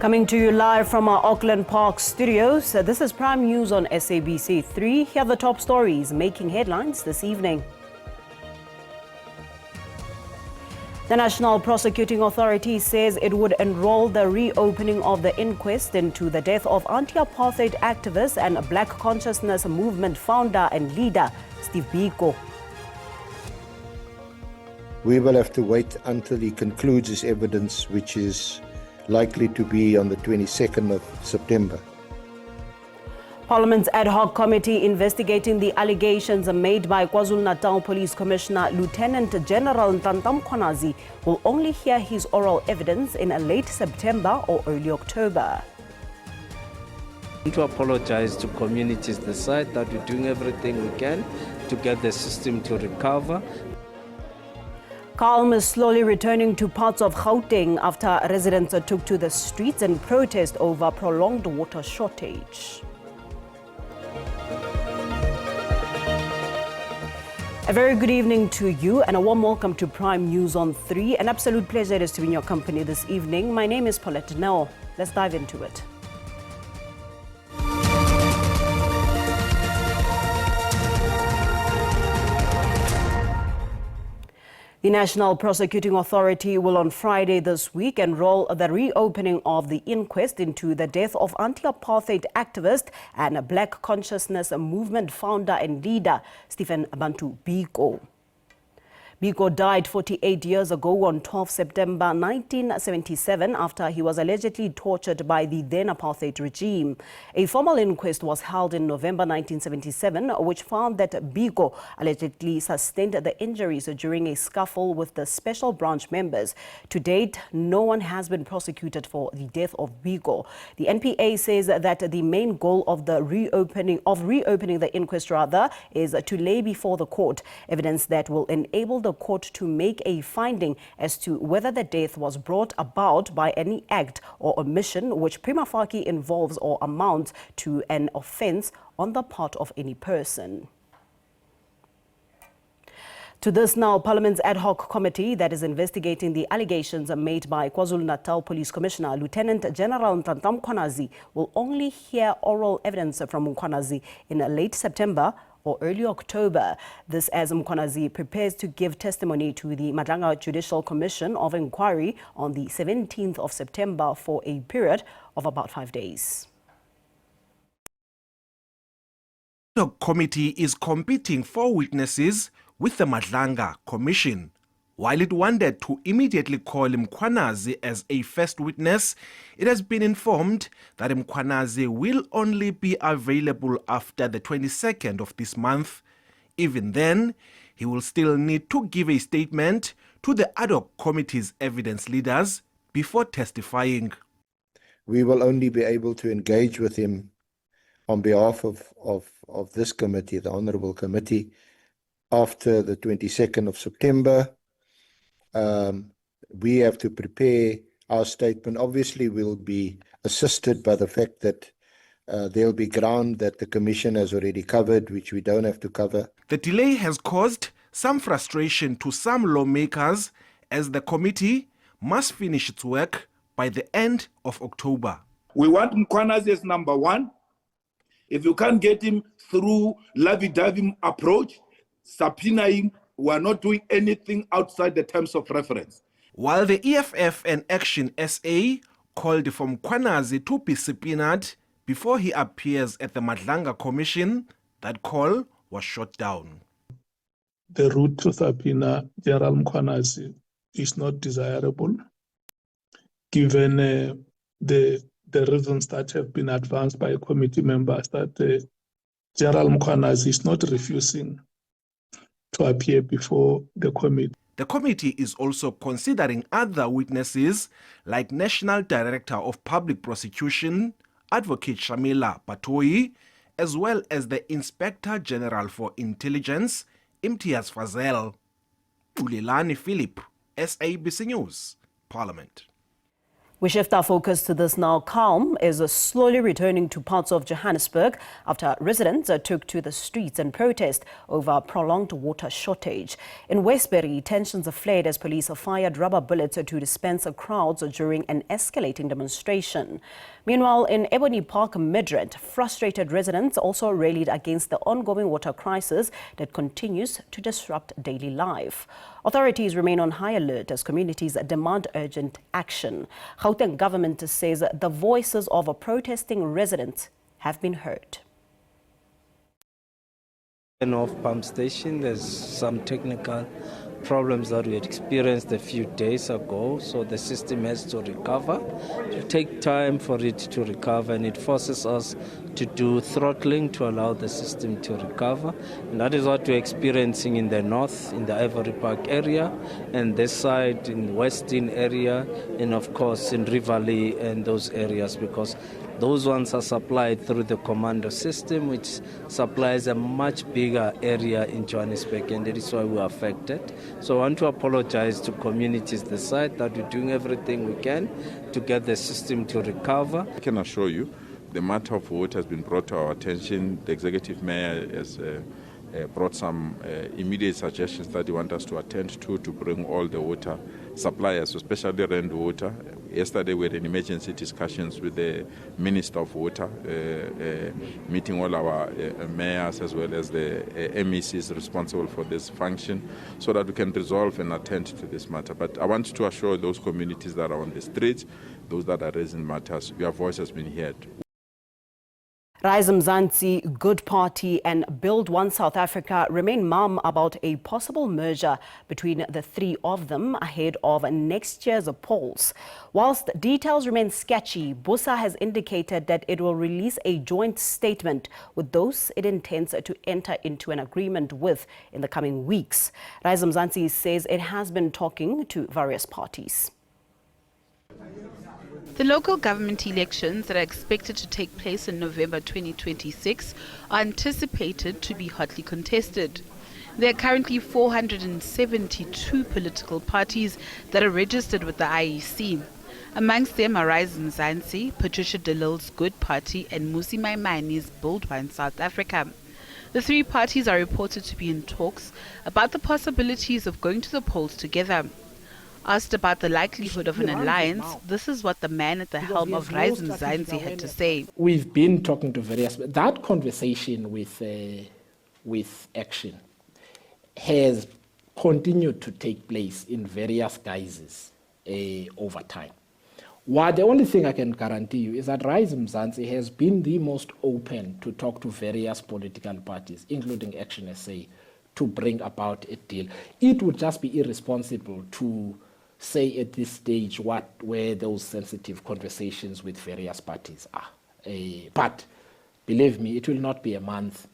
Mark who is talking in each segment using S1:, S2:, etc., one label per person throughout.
S1: Coming to you live from our Auckland Park studios, this is Prime News on SABC 3. Here are the top stories making headlines this evening. The National Prosecuting Authority says it would enroll the reopening of the inquest into the death of anti-apartheid activist and Black Consciousness Movement founder and leader, Steve Biko.
S2: We will have to wait until he concludes his evidence, which is likely to be on the 22nd of September.
S1: Parliament's ad hoc committee investigating the allegations made by KwaZulu-Natal Police Commissioner Lieutenant General Ntantam Mkhwanazi will only hear his oral evidence in late September or early October.
S3: To apologize to communities the side that we're doing everything we can to get the system to recover.
S1: Calm is slowly returning to parts of Gauteng after residents took to the streets in protest over prolonged water shortage. A very good evening to you and a warm welcome to Prime News on 3. An absolute pleasure it is to be in your company this evening. My name is Paulette Nell. Let's dive into it. The National Prosecuting Authority will on Friday this week enroll the reopening of the inquest into the death of anti-apartheid activist and Black Consciousness Movement founder and leader, Stephen Bantu Biko. Biko died 48 years ago on 12 September 1977 after he was allegedly tortured by the then apartheid regime. A formal inquest was held in November 1977, which found that Biko allegedly sustained the injuries during a scuffle with the special branch members. To date, no one has been prosecuted for the death of Biko. The NPA says that the main goal of the reopening the inquest is to lay before the court evidence that will enable the court to make a finding as to whether the death was brought about by any act or omission which prima facie involves or amounts to an offence on the part of any person. To this now, Parliament's ad hoc committee that is investigating the allegations made by KwaZulu-Natal Police Commissioner Lieutenant General Ntantam Mkhwanazi will only hear oral evidence from Mkhwanazi in late September or early October. This as Mkhwanazi prepares to give testimony to the Madanga Judicial Commission of Inquiry on the 17th of September for a period of about 5 days.
S4: The committee is competing for witnesses with the Madanga Commission. While it wanted to immediately call Mkhwanazi as a first witness, it has been informed that Mkhwanazi will only be available after the 22nd of this month. Even then, he will still need to give a statement to the ad hoc committee's evidence leaders before testifying.
S2: We will only be able to engage with him on behalf of this committee, the Honourable Committee, after the 22nd of September. We have to prepare our statement. Obviously, we'll be assisted by the fact that there'll be ground that the Commission has already covered, which we don't have to cover.
S4: The delay has caused some frustration to some lawmakers as the committee must finish its work by the end of October.
S5: We want Mkhwanazi as number one. If you can't get him through lovey-dovey approach, subpoena him. We are not doing anything outside the terms of reference.
S4: While the EFF and Action SA called for Mkhwanazi to be subpoenaed before he appears at the Madanga Commission, that call was shot down.
S6: The route to subpoena General Mkhwanazi is not desirable, given the reasons that have been advanced by committee members that General Mkhwanazi is not refusing to appear before the committee.
S4: The committee is also considering other witnesses like National Director of Public Prosecution, Advocate Shamila Batoi, as well as the Inspector General for Intelligence, Imtiaz Fazel. Ulilani Philip, SABC News, Parliament.
S1: We shift our focus to this now. Calm is slowly returning to parts of Johannesburg after residents took to the streets in protest over prolonged water shortage. In Westbury, tensions flared as police fired rubber bullets to disperse crowds during an escalating demonstration. Meanwhile, in Ebony Park, Midrand, frustrated residents also rallied against the ongoing water crisis that continues to disrupt daily life. Authorities remain on high alert as communities demand urgent action. Gauteng government says the voices of protesting residents have been heard.
S3: Off pump station, there's some technical problems that we had experienced a few days ago, so the system has to recover. It will take time for it to recover, and it forces us to do throttling to allow the system to recover. And that is what we're experiencing in the north, in the Ivory Park area, and this side in the western area, and of course in Rivali and those areas, because those ones are supplied through the commando system, which supplies a much bigger area in Johannesburg, and that is why we're affected. So I want to apologize to communities this side that we're doing everything we can to get the system to recover.
S7: I can assure you the matter of water has been brought to our attention. The executive mayor has brought some immediate suggestions that he wants us to attend to bring all the water suppliers, especially rainwater. Yesterday we had an emergency discussions with the Minister of Water, meeting all our mayors as well as the MECs responsible for this function, so that we can resolve and attend to this matter. But I want to assure those communities that are on the streets, those that are raising matters, your voice has been heard.
S1: Rise Mzansi, Good Party and Build One South Africa remain mum about a possible merger between the three of them ahead of next year's polls. Whilst details remain sketchy, Busa has indicated that it will release a joint statement with those it intends to enter into an agreement with in the coming weeks. Rise Mzansi says it has been talking to various parties.
S8: The local government elections that are expected to take place in November 2026 are anticipated to be hotly contested. There are currently 472 political parties that are registered with the IEC. Amongst them are Rise Mzansi, Patricia de Lille's Good Party and Musi Maimani's Build One South Africa. The three parties are reported to be in talks about the possibilities of going to the polls together. Asked about the likelihood of an alliance, this is what the man at the helm of Rise Mzansi had to say.
S9: We've been talking to various... That conversation with Action has continued to take place in various guises over time. The only thing I can guarantee you is that Rise Mzansi has been the most open to talk to various political parties, including Action SA, to bring about a deal. It would just be irresponsible to say at this stage where those sensitive conversations with various parties are. But believe me, it will not be a month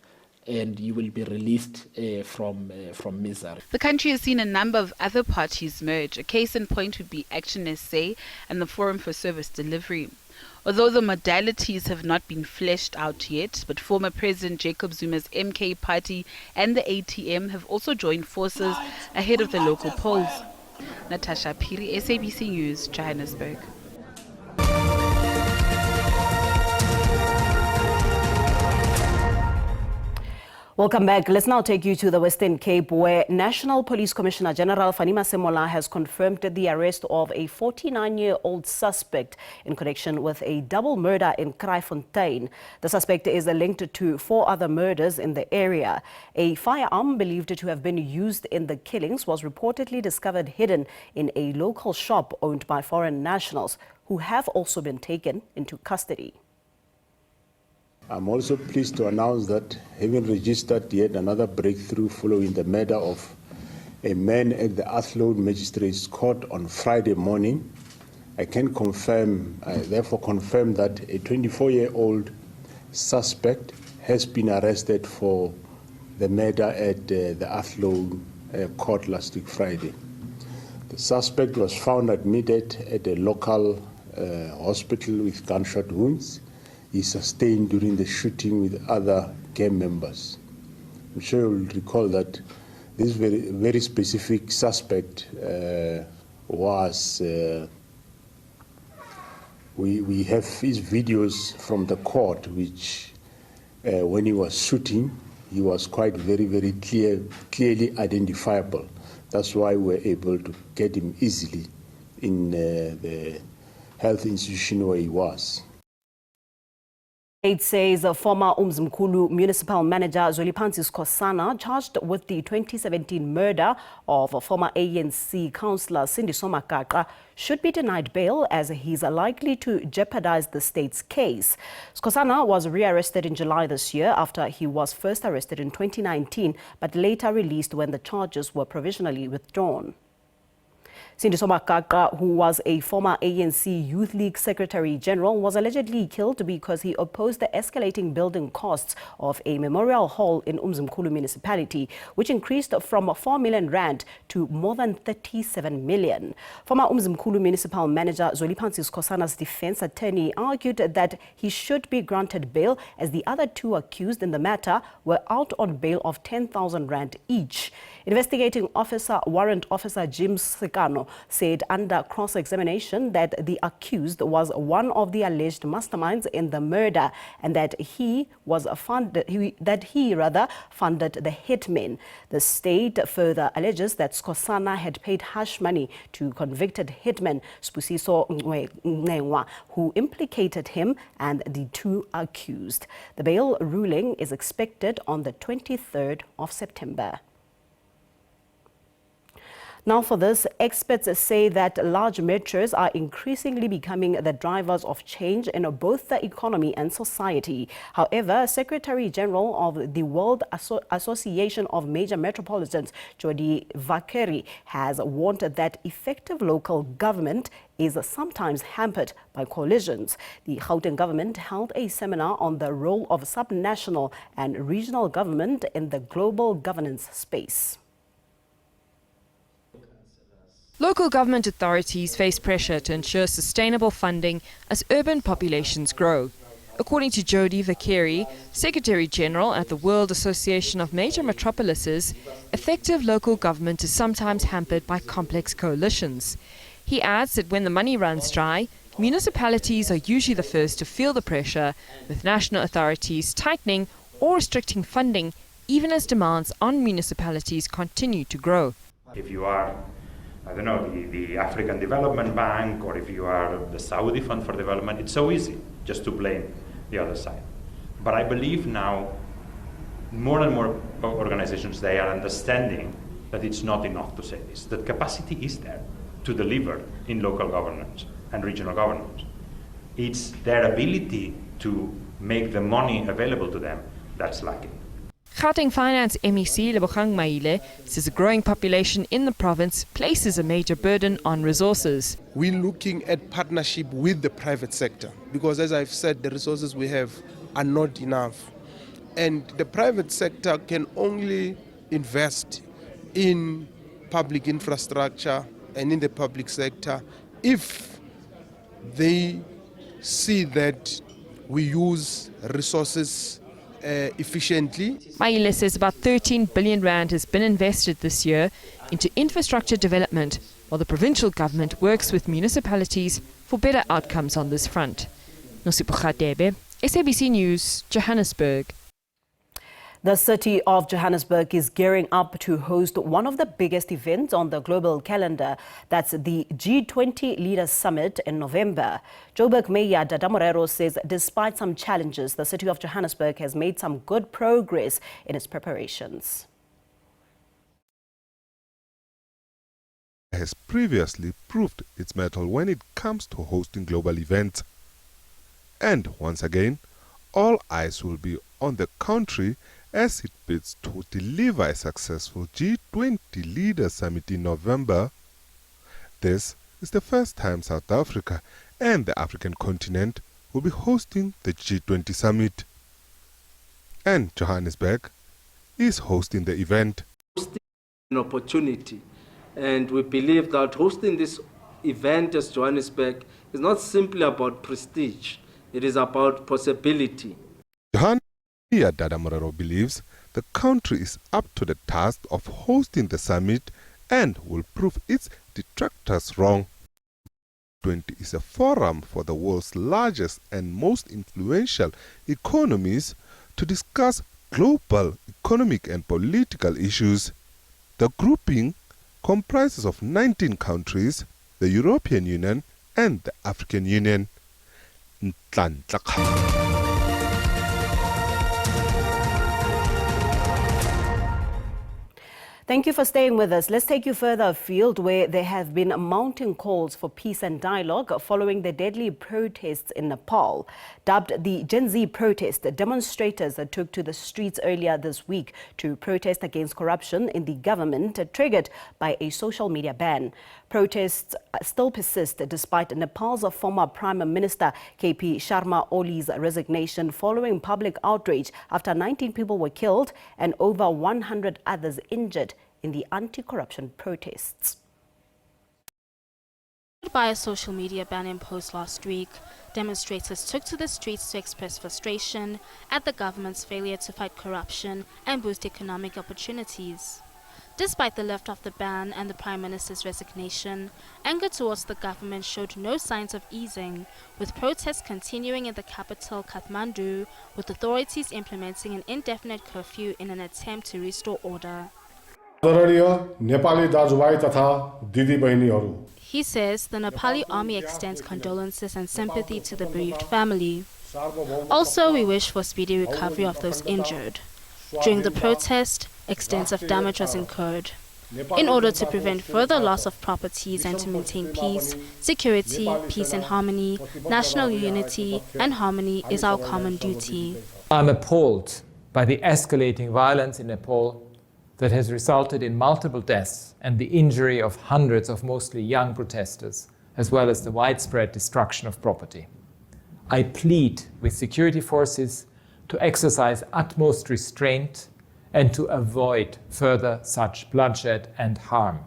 S9: and you will be released from misery.
S8: The country has seen a number of other parties merge. A case in point would be Action SA and the Forum for Service Delivery. Although the modalities have not been fleshed out yet, but former President Jacob Zuma's MK party and the ATM have also joined forces ahead of the local polls. Natasha Piri, SABC News, Johannesburg.
S1: Welcome back. Let's now take you to the Western Cape, where National Police Commissioner General Fanima Semola has confirmed the arrest of a 49-year-old suspect in connection with a double murder in Kraaifontein. The suspect is linked to 4 other murders in the area. A firearm believed to have been used in the killings was reportedly discovered hidden in a local shop owned by foreign nationals who have also been taken into custody.
S10: I'm also pleased to announce that, having registered yet another breakthrough following the murder of a man at the Athlone Magistrates Court on Friday morning, I therefore confirm that a 24-year-old suspect has been arrested for the murder at the Athlone Court last week Friday. The suspect was found admitted at a local hospital with gunshot wounds he sustained during the shooting with other gang members. I'm sure you'll recall that this very specific suspect was We have his videos from the court, which when he was shooting, he was quite very clearly identifiable. That's why we were able to get him easily in the health institution where he was.
S1: It says former Umzimkhulu municipal manager Zweliphansi Skhosana, charged with the 2017 murder of former ANC councillor Sindiso Makaka, should be denied bail as he is likely to jeopardize the state's case. Skhosana was rearrested in July this year after he was first arrested in 2019 but later released when the charges were provisionally withdrawn. Sindiso Makaka, who was a former ANC Youth League Secretary General, was allegedly killed because he opposed the escalating building costs of a memorial hall in Umzimkhulu municipality, which increased from 4 million rand to more than 37 million. Former Umzimkhulu municipal manager Zweliphansi Skhosana's defense attorney argued that he should be granted bail as the other two accused in the matter were out on bail of 10,000 rand each. Investigating officer, Warrant Officer Jim Sikano, said under cross-examination that the accused was one of the alleged masterminds in the murder and that he funded the hitmen. The state further alleges that Skhosana had paid hush money to convicted hitman Spusiso Ngengwa, who implicated him and the two accused. The bail ruling is expected on the 23rd of September. Now for this, experts say that large metros are increasingly becoming the drivers of change in both the economy and society. However, Secretary General of the World Association of Major Metropolitans, Jody Vakeri, has warned that effective local government is sometimes hampered by coalitions. The Gauteng government held a seminar on the role of subnational and regional government in the global governance space.
S11: Local government authorities face pressure to ensure sustainable funding as urban populations grow. According to Jody Vakeri, Secretary General at the World Association of Major Metropolises, effective local government is sometimes hampered by complex coalitions. He adds that when the money runs dry, municipalities are usually the first to feel the pressure, with national authorities tightening or restricting funding even as demands on municipalities continue to grow.
S12: If you are the African Development Bank, or if you are the Saudi Fund for Development, it's so easy just to blame the other side. But I believe now more and more organizations, they are understanding that it's not enough to say this, that capacity is there to deliver in local governance and regional governance. It's their ability to make the money available to them that's lacking.
S11: Gauteng Finance MEC Lebogang Maile says a growing population in the province places a major burden on resources.
S13: We're looking at partnership with the private sector because, as I've said, the resources we have are not enough. And the private sector can only invest in public infrastructure and in the public sector if they see that we use resources efficiently.
S11: Maile says about 13 billion rand has been invested this year into infrastructure development, while the provincial government works with municipalities for better outcomes on this front. Nosipho Khatebe, SABC News, Johannesburg.
S1: The city of Johannesburg is gearing up to host one of the biggest events on the global calendar. That's the G20 Leaders Summit in November. Joburg Mayor Dada Morero says despite some challenges, the city of Johannesburg has made some good progress in its preparations.
S14: Has previously proved its mettle when it comes to hosting global events. And once again, all eyes will be on the country as it bids to deliver a successful G20 Leaders Summit in November. This is the first time South Africa and the African continent will be hosting the G20 Summit. And Johannesburg is hosting the event.
S3: Hosting an opportunity, and we believe that hosting this event as Johannesburg is not simply about prestige, it is about possibility.
S14: Dada Morero believes the country is up to the task of hosting the summit and will prove its detractors wrong. G20 is a forum for the world's largest and most influential economies to discuss global economic and political issues. The grouping comprises of 19 countries, the European Union and the African Union.
S1: Thank you for staying with us. Let's take you further afield, where there have been mounting calls for peace and dialogue following the deadly protests in Nepal. Dubbed the Gen Z protest, demonstrators took to the streets earlier this week to protest against corruption in the government, triggered by a social media ban. Protests still persist despite Nepal's former Prime Minister KP Sharma Oli's resignation following public outrage after 19 people were killed and over 100 others injured in the anti-corruption protests.
S15: By a social media ban imposed last week, demonstrators took to the streets to express frustration at the government's failure to fight corruption and boost economic opportunities. Despite the lift of the ban and the Prime Minister's resignation, anger towards the government showed no signs of easing, with protests continuing in the capital Kathmandu, with authorities implementing an indefinite curfew in an attempt to restore order. He says the Nepali army extends condolences and sympathy to the bereaved family. Also, we wish for speedy recovery of those injured. During the protest, extensive damage was incurred. In order to prevent further loss of properties and to maintain peace, security, peace and harmony, national unity and harmony is our common duty.
S16: I'm appalled by the escalating violence in Nepal that has resulted in multiple deaths and the injury of hundreds of mostly young protesters, as well as the widespread destruction of property. I plead with security forces to exercise utmost restraint and to avoid further such bloodshed and harm.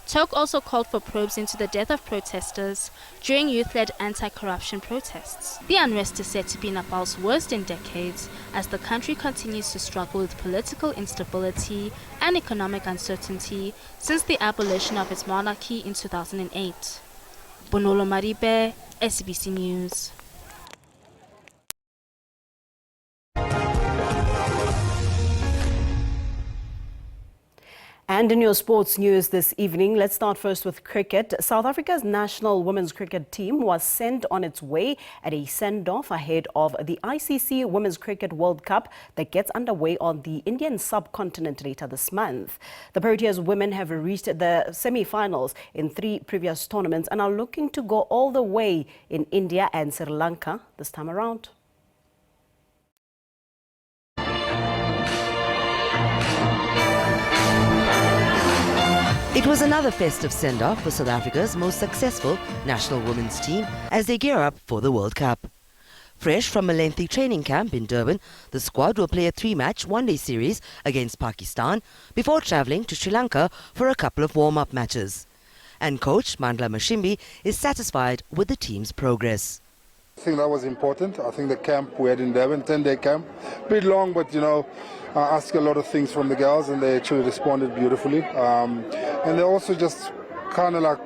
S15: Tok also called for probes into the death of protesters during youth-led anti-corruption protests. The unrest is said to be Nepal's worst in decades as the country continues to struggle with political instability and economic uncertainty since the abolition of its monarchy in 2008. Bonolo Maribe, SABC News.
S1: And in your sports news this evening, let's start first with cricket. South Africa's national women's cricket team was sent on its way at a send-off ahead of the ICC Women's Cricket World Cup that gets underway on the Indian subcontinent later this month. The Proteas women have reached the semi-finals in 3 previous tournaments and are looking to go all the way in India and Sri Lanka this time around.
S17: It was another festive send-off for South Africa's most successful national women's team as they gear up for the World Cup. Fresh from a lengthy training camp in Durban, the squad will play a 3-match one-day series against Pakistan before travelling to Sri Lanka for a couple of warm-up matches. And coach Mandla Mashimbi is satisfied with the team's progress.
S18: I think that was important. I think the camp we had in Durban, 10-day camp, a bit long, but I asked a lot of things from the girls and they actually responded beautifully. And they also just kind of like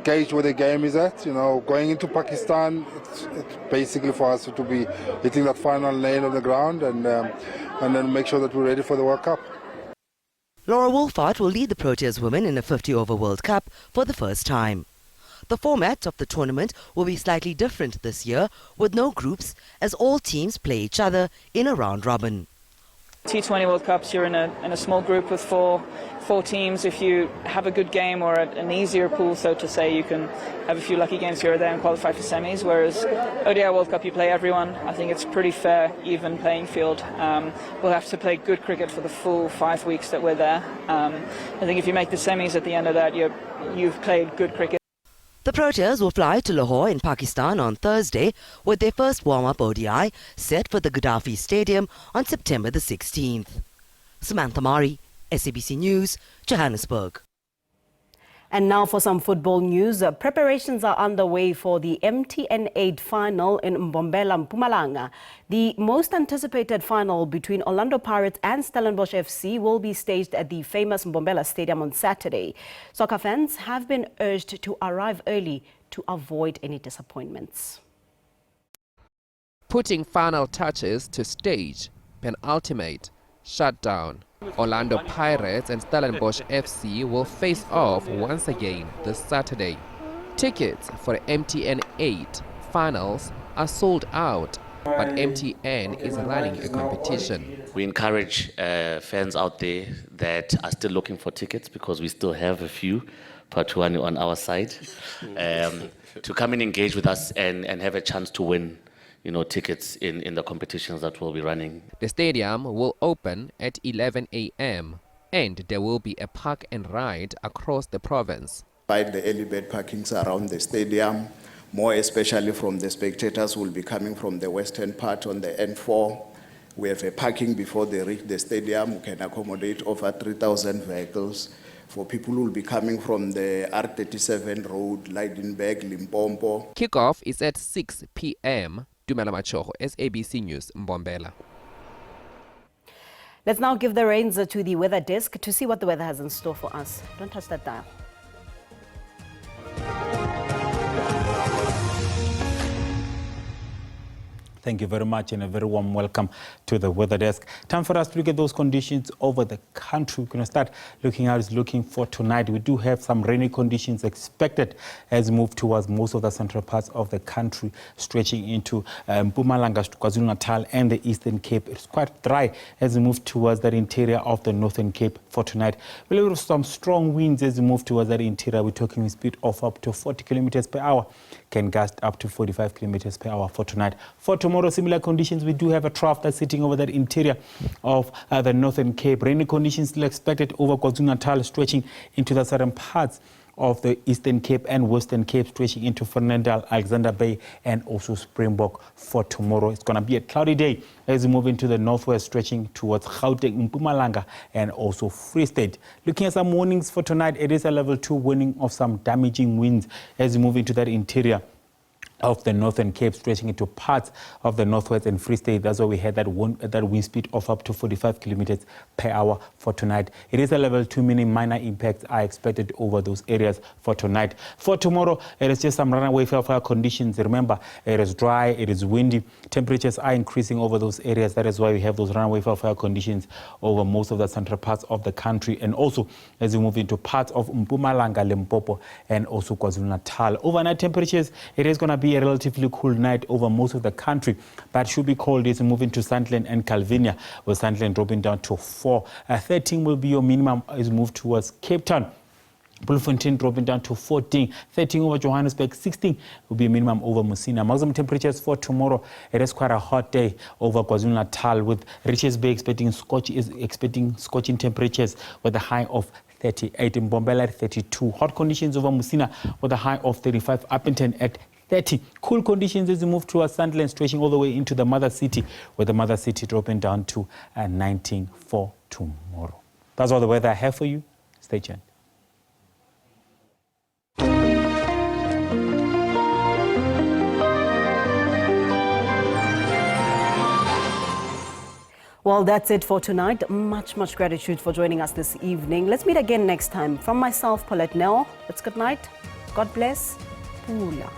S18: gauge where the game is at. Going into Pakistan, it's basically for us to be hitting that final nail on the ground and then make sure that we're ready for the World Cup.
S17: Laura Wolfart will lead the Proteas women in a 50-over World Cup for the first time. The format of the tournament will be slightly different this year, with no groups, as all teams play each other in a round robin.
S19: T20 World Cups, you're in a small group with four teams. If you have a good game or an easier pool, so to say, you can have a few lucky games here or there and qualify for semis, whereas ODI World Cup, you play everyone. I think it's pretty fair, even playing field. We'll have to play good cricket for the full 5 weeks that we're there. I think if you make the semis at the end of that, you've played good cricket.
S17: The Proteas will fly to Lahore in Pakistan on Thursday with their first warm-up ODI set for the Gaddafi Stadium on September the 16th. Samantha Mari, SABC News, Johannesburg.
S1: And now for some football news. Preparations are underway for the MTN 8 final in Mbombela, Mpumalanga. The most anticipated final between Orlando Pirates and Stellenbosch FC will be staged at the famous Mbombela Stadium on Saturday. Soccer fans have been urged to arrive early to avoid any disappointments.
S20: Putting final touches to stage penultimate shutdown. Orlando Pirates and Stellenbosch FC will face off once again this Saturday. Tickets for MTN 8 finals are sold out, but MTN is running a competition.
S21: We encourage fans out there that are still looking for tickets, because we still have a few, part one on our side, to come and engage with us and have a chance to win, tickets in the competitions that we'll be running.
S20: The stadium will open at 11 a.m. and there will be a park and ride across the province.
S22: By the early bird parkings around the stadium, more especially from the spectators will be coming from the western part on the N4. We have a parking before they reach the stadium. We can accommodate over 3,000 vehicles. For people who will be coming from the R37 road, Leidenburg, Limpopo.
S20: Kickoff is at 6 p.m. Dumela Machogo, SABC News, Mbombela.
S1: Let's now give the reins to the weather desk to see what the weather has in store for us. Don't touch that dial.
S23: Thank you very much and a very warm welcome to the weather desk. Time for us to look at those conditions over the country. We're going to start looking for tonight. We do have some rainy conditions expected as we move towards most of the central parts of the country, stretching into Mpumalanga, KwaZulu-Natal and the Eastern Cape. It's quite dry as we move towards that interior of the Northern Cape for tonight. We'll have some strong winds as we move towards that interior. We're talking with speed of up to 40 kilometers per hour. Can gust up to 45 kilometers per hour for tonight. For tomorrow, similar conditions. We do have a trough that's sitting over that interior of the Northern Cape. Rainy conditions still expected over KwaZulu-Natal, stretching into the southern parts of the Eastern Cape and Western Cape, stretching into Fernandel, Alexander Bay and also Springbok for tomorrow. It's going to be a cloudy day as we move into the northwest, stretching towards Gauteng, Mpumalanga and also Free State. Looking at some warnings for tonight, it is a level 2 warning of some damaging winds as we move into that interior of the Northern Cape, stretching into parts of the Northwest and Free State. That's why we had that wind speed of up to 45 kilometers per hour for tonight. It is a level 2, meaning minor impacts are expected over those areas for tonight. For tomorrow, it is just some runaway fire conditions. Remember, it is dry, it is windy. Temperatures are increasing over those areas. That is why we have those runaway fire conditions over most of the central parts of the country. And also, as we move into parts of Mpumalanga, Limpopo, and also KwaZulu-Natal. Overnight temperatures, it is going to be a relatively cool night over most of the country, but should be cold as we move into Sandton and Calvinia, with Sandton dropping down to 4. 13 will be your minimum as we move towards Cape Town. Bloemfontein dropping down to 14, 13 over Johannesburg, 16 will be a minimum over Musina. Maximum temperatures for tomorrow, it is quite a hot day over KwaZulu-Natal, with Richards Bay expecting scorching temperatures with a high of 38, in Mbombela at 32. Hot conditions over Musina with a high of 35, Upington at 30. Cool conditions as we move towards Sandton, stretching all the way into the mother city, with the mother city dropping down to 19 for tomorrow. That's all the weather I have for you. Stay tuned.
S1: Well, that's it for tonight. Much gratitude for joining us this evening. Let's meet again next time. From myself, Paulette Nell, it's good night. God bless. Pula.